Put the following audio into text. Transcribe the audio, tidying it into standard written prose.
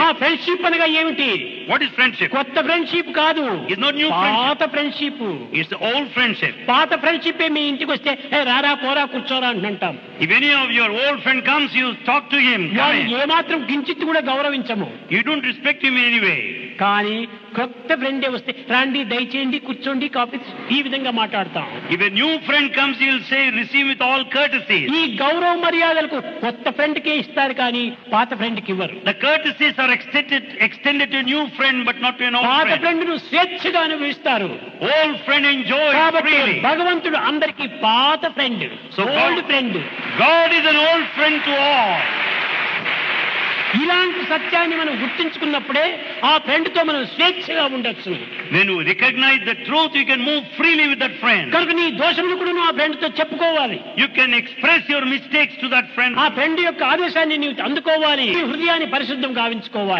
ఆ ఫ్రెండ్షిప్ అనగా ఏమిటి? What is friendship? కొత్త ఫ్రెండ్షిప్ కాదు, It's not new పాత friendship. Friendship. It's the old friendship. పాత ఫ్రెండ్షిప్ మీ ఇంటికి వస్తే రారా పోరా కూర్చోరా అంటాం. If any of your old friend comes, you talk to him. Come వారు in. ఏమాత్రం కించిత్ కూడా గౌరవించము. You don't respect him in any way. కానీ కొత్త ఫ్రెండే వస్తే రండి దయచేయండి కూర్చోండి కాఫీ ఈ విధంగా మాట్లాడతాం. If a new friend comes, you'll say, receive with all courtesy. ఈ గౌరవ మర్యాదలకు కొత్త ఫ్రెండ్ కే ఇస్తారు కానీ పాత ఫ్రెండ్ కి ఇవ్వరు. The courtesies are extended to a new friend, but not to an old పాత friend. ఫ్రెండ్ ను స్వేచ్ఛగా అనుభవిస్తారు. Old friend enjoys కాబట్టి freely. భగవంతుడు అందరికి పాత friend, So old friend. God is an old friend to all. ఇలాంటి సత్యాన్ని మనం గుర్తించుకున్నప్పుడే ఆ ఫ్రెండ్ తో మనం స్వేచ్ఛగా ఉండొచ్చు. When you recognize the truth, you can move freely with that friend. కనుక నీ దోషములు కూడా నువ్వు ఆ ఫ్రెండ్ తో చెప్పుకోవాలి. You can express your mistakes to that friend. ఆ ఫ్రెండ్ యొక్క ఆదేశాన్ని నీవు అందుకోవాలి. నీ హృదయాన్ని పరిశుద్ధం గావించుకోవాలి.